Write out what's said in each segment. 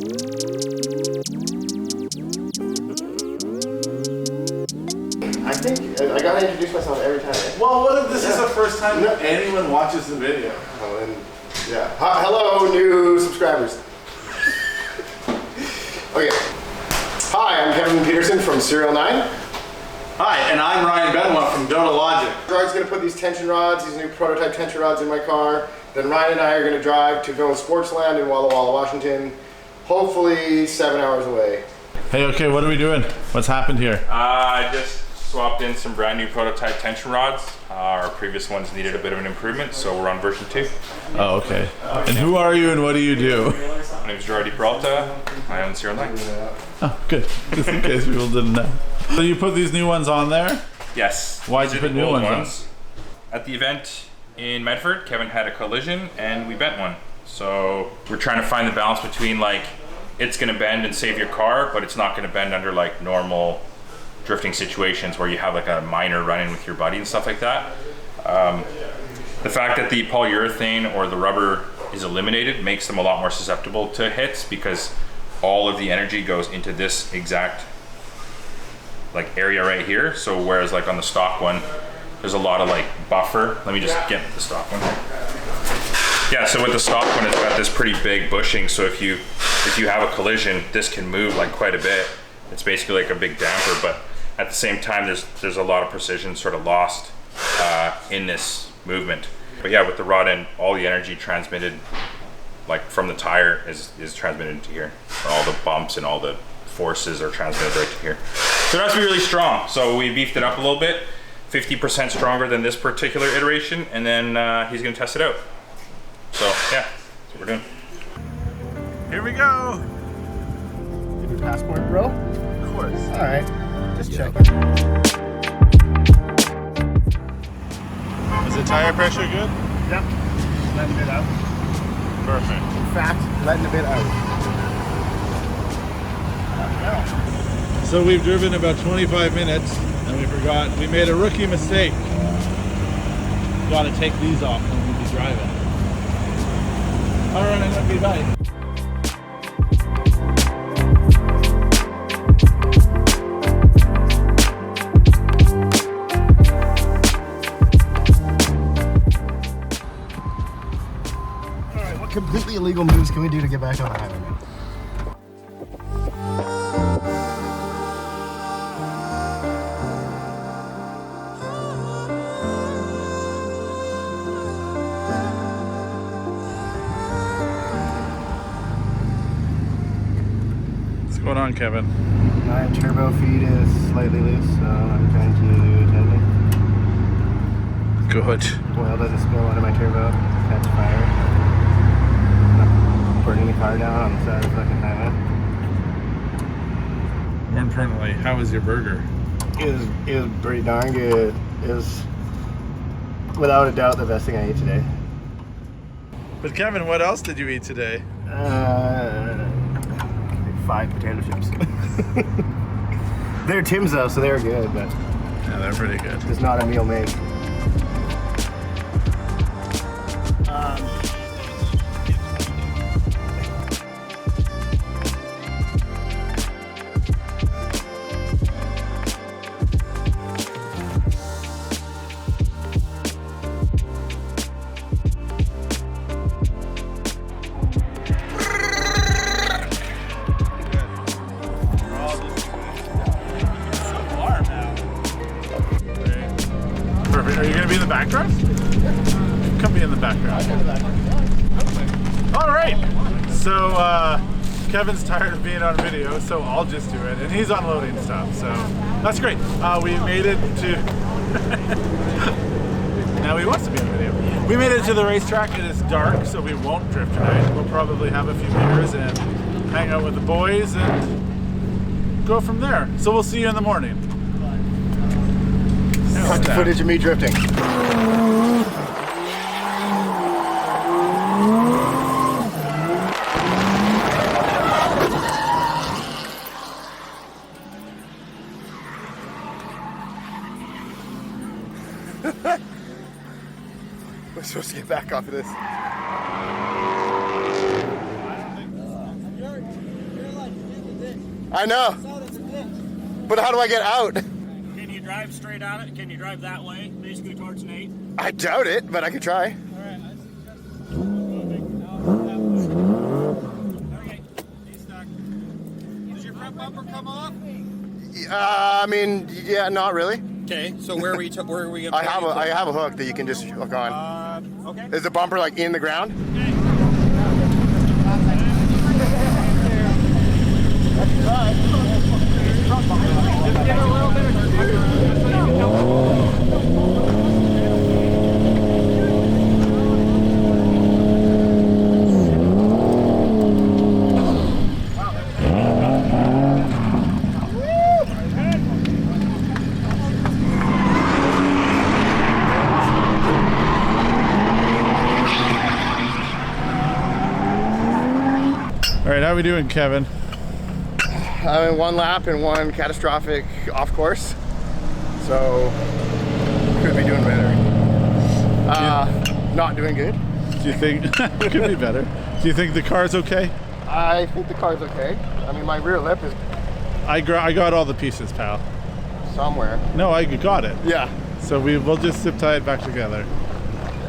I think I gotta introduce myself every time. Right? Well, what if this is the first time that anyone watches the video? Oh, and yeah. Hello, new subscribers. Okay. Hi, I'm Kevin Peterson from SERIALNINE. Hi, and I'm Ryan Benoit from Dota Logic. Gerard's gonna put these tension rods, these new prototype tension rods in my car. Then Ryan and I are gonna drive to Villains Sportsland in Walla Walla, Washington. Hopefully 7 hours away. Hey, okay, what are we doing? What's happened here? I just swapped in some brand new prototype tension rods. Our previous ones needed a bit of an improvement, so we're on version 2. Oh, okay. And who are you and what do you do? My name is Gerard Peralta. I own SERIALNINE. Oh, good. Just in case people didn't know. So you put these new ones on there? Yes. Why'd you put new ones on? At the event in Medford, Kevin had a collision and we bent one. So we're trying to find the balance between like, it's gonna bend and save your car, but it's not gonna bend under like normal drifting situations where you have like a minor run-in with your buddy and stuff like that. The fact that the polyurethane or the rubber is eliminated makes them a lot more susceptible to hits because all of the energy goes into this exact like area right here. So whereas like on the stock one, there's a lot of like buffer. Let me just get the stock one here. Yeah, so with the stock one, it's got this pretty big bushing. So if you have a collision, this can move like quite a bit. It's basically like a big damper, but at the same time, there's a lot of precision sort of lost in this movement. But yeah, with the rod end, all the energy transmitted like from the tire is transmitted into here. All the bumps and all the forces are transmitted right to here. So it has to be really strong. So we beefed it up a little bit, 50% stronger than this particular iteration, and then he's gonna test it out. So yeah, that's what we're doing. Here we go. Give your passport, bro? Of course. All right, just checking. Is the tire pressure good? Yep, letting a bit out. Perfect. In fact, letting a bit out. So we've driven about 25 minutes and we made a rookie mistake. Got to take these off when we be driving. All right, I'm gonna be back. Completely illegal moves can we do to get back on the highway, man? What's going on, Kevin? My turbo feed is slightly loose, so I'm trying to tighten it. Good. Oil doesn't spill out of my turbo, catch fire. Burning the car down on the side of the fucking highway. More importantly, how was your burger? It was pretty darn good. It was without a doubt the best thing I ate today. But Kevin, what else did you eat today? 5 potato chips. They're Tim's though, so they're good, but Yeah, they're pretty good. it's not a meal made. Perfect. Are you going to be in the background? Come be in the background. All right. So Kevin's tired of being on video, so I'll just do it. And he's unloading stuff, so that's great. We made it to... Now he wants to be on video. We made it to the racetrack. It is dark, so we won't drift tonight. We'll probably have a few beers and hang out with the boys and go from there. So we'll see you in the morning. Cut the footage of me drifting. We're supposed to get back off of this. I know. But how do I get out? Can you drive straight on it? Can you drive that way, basically towards Nate? I doubt it, but I could try. Okay, he's stuck. Does your front bumper come off? I mean, yeah, not really. Okay, so where are we gonna I have a hook that you can just hook on. okay. Is the bumper like in the ground? All right, how we doing, Kevin? I'm in one lap and one catastrophic off course, so could be doing better. Not doing good. Do you think it could be better? Do you think the car's okay? I think the car's okay. I mean, my rear lip is I got all the pieces, pal. somewhere. No, I got it. Yeah. So we'll just zip tie it back together.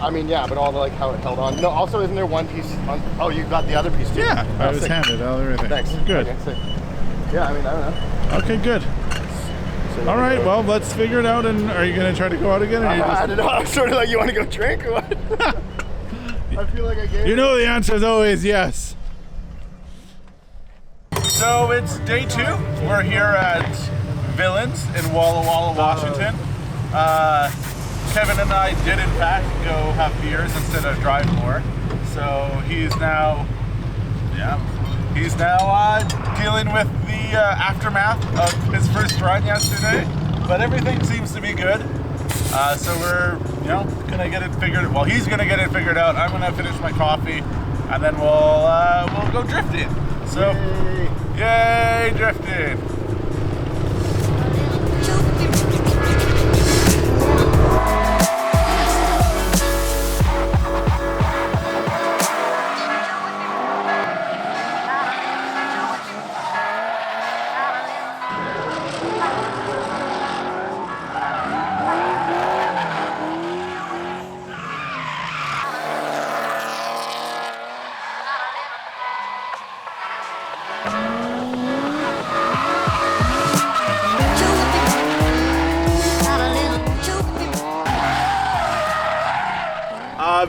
I mean, yeah, but all the like how it held on. No, also, isn't there one piece on? Oh, you got the other piece too. Yeah, I Oh, was sick. handed everything. Thanks. Good. Okay, sick. Yeah, I mean, I don't know. Okay, good. So All right, well, let's figure it out. And are you gonna try to go out again? Or you I just... don't know. I'm sort of like, you want to go drink or what? I feel like I gave. You know the answer is always yes. So it's day 2. We're here at Villains in Walla Walla, Washington. Kevin and I did in fact go have beers instead of drive more. So he's now dealing with the aftermath of his first run yesterday. But everything seems to be good. So we're, gonna get it figured. Well, he's gonna get it figured out. I'm gonna finish my coffee, and then we'll go drifting. So, yay drifting!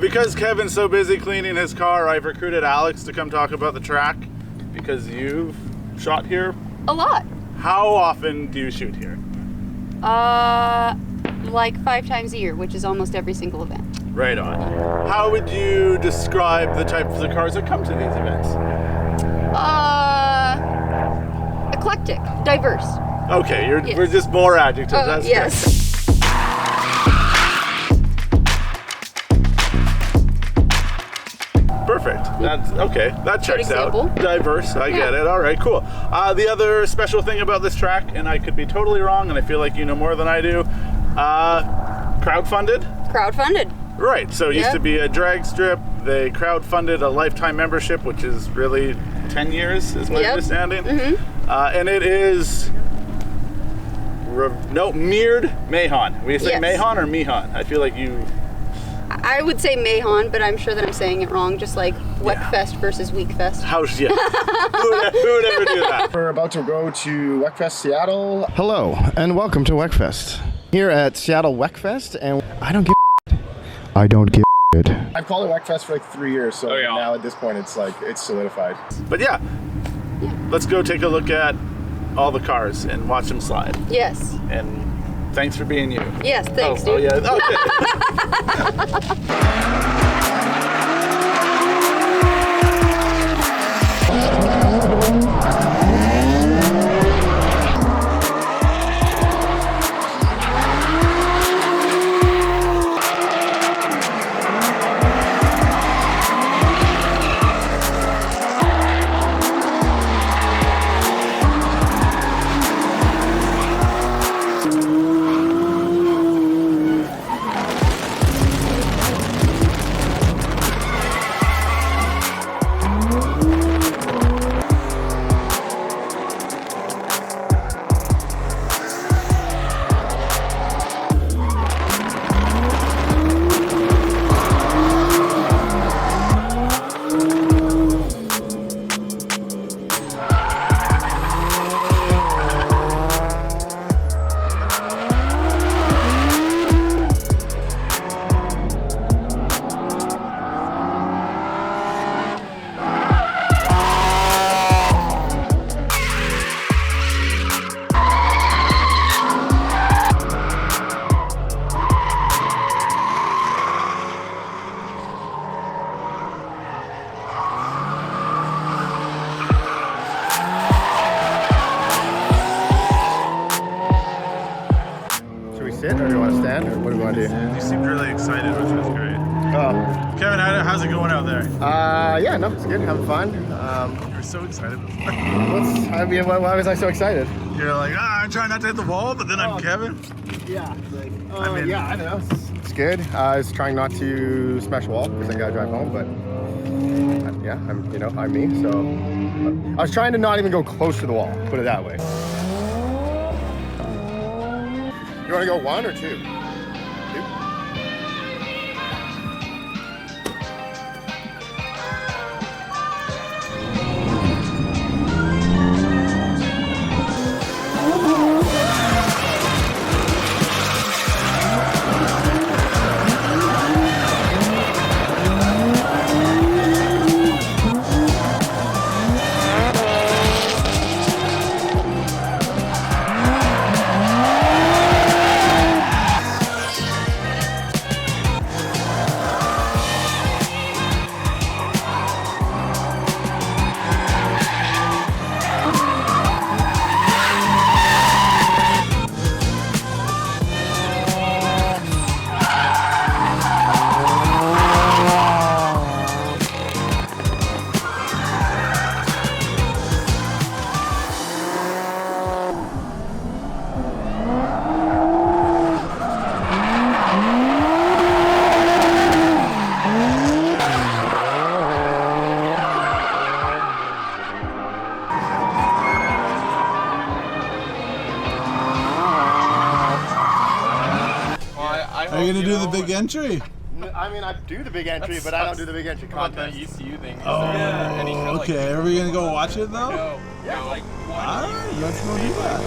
Because Kevin's so busy cleaning his car, I've recruited Alex to come talk about the track because you've shot here. A lot. How often do you shoot here? Like 5 times a year, which is almost every single event. Right on. How would you describe the types of cars that come to these events? Eclectic, diverse. Okay, Yes. we're just more adjectives. That's yes. good. Perfect. That's okay. That checks out. example. Diverse. I get it. All right. Cool. The other special thing about this track, and I could be totally wrong, and I feel like you know more than I do. Crowdfunded. Crowdfunded. Right. So it used Yeah. to be a drag strip. They crowdfunded a lifetime membership, which is really 10 years, is my Yep. understanding. Mm-hmm. And it is mirrored Mahon. We say Yes. Mahon or Mihan? I feel like you. I would say Mahon, but I'm sure that I'm saying it wrong, just like Weckfest versus Weekfest. Yeah. who would ever do that? We're about to go to WECFest Seattle. Hello, and welcome to WECFest. Here at Seattle WECFest, and I don't give I don't give I've called it WECFest for like 3 years, so now at this point it's like, it's solidified. But yeah, let's go take a look at all the cars and watch them slide. Yes. And thanks for being you. Yes, thanks, Oh dude. yeah, sit, or do you want to stand, or what do you want to do? You seemed really excited, which was great. Oh. Kevin, how's it going out there? Yeah, no, it's good. Having fun. You're so excited. Why was I so excited? You're like, I'm trying not to hit the wall, but then I'm Kevin. Yeah. Yeah, I don't know. It's good. I was trying not to smash a wall because I gotta drive home, but yeah, I'm me. So I was trying to not even go close to the wall. Put it that way. You want to go 1 or 2? 2? Are you gonna do the big entry? I mean, I do the big entry, but I don't do the big entry contest. The ECU thing. Okay. Are we gonna go watch it though? No. Yeah. Like Alright, let's go do that.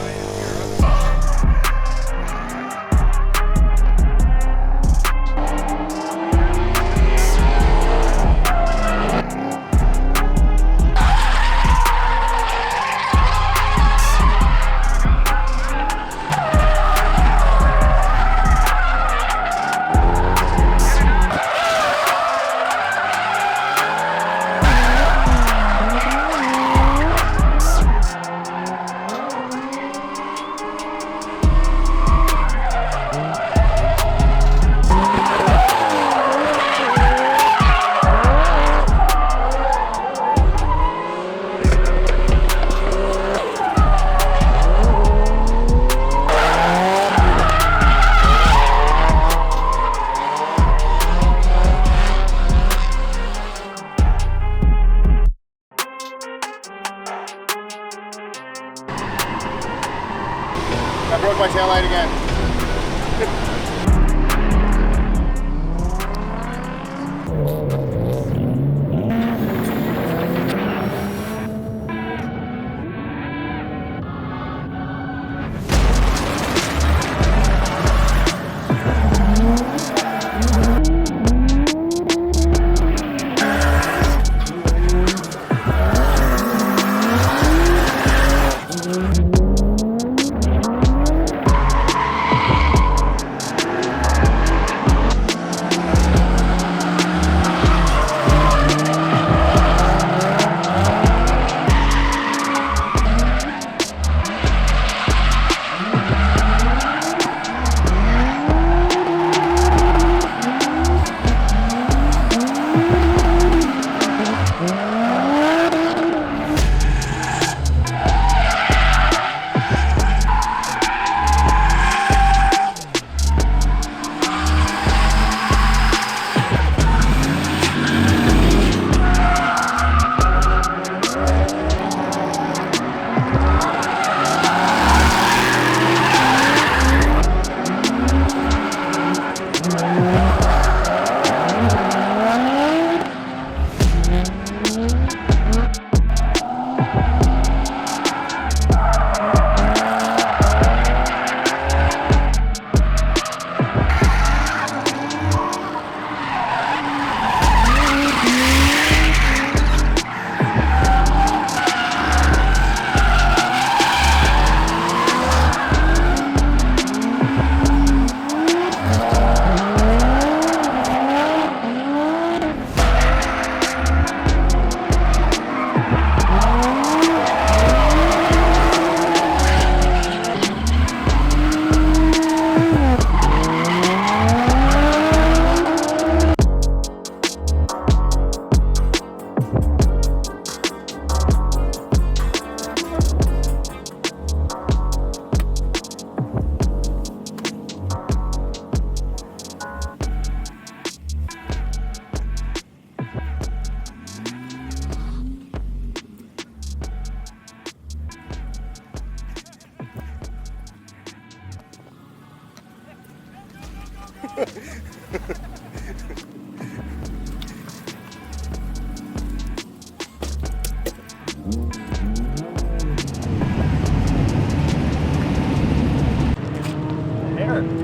I broke my taillight again. Are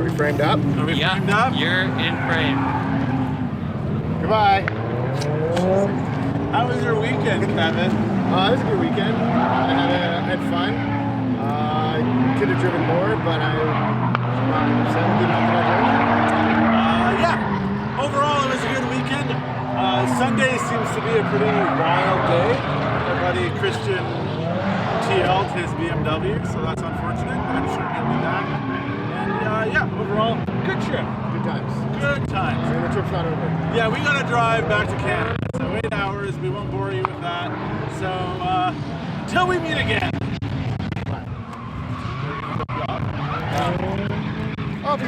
we framed up? Are we framed up? You're in frame. Goodbye. How was your weekend, Kevin? It was a good weekend. I had fun. I could have driven more, but I'm upset with the amount that I drove. Yeah. Overall, it was a good weekend. Sunday seems to be a pretty wild day. My buddy Christian TL'd his BMW, so that's unfortunate, but I'm sure he'll be back. And yeah, overall, good trip. Good times. Good times. And the trip's not over. Yeah, we gotta drive back to Canada. So 8 hours, we won't bore you with that. So until we meet again. I'll be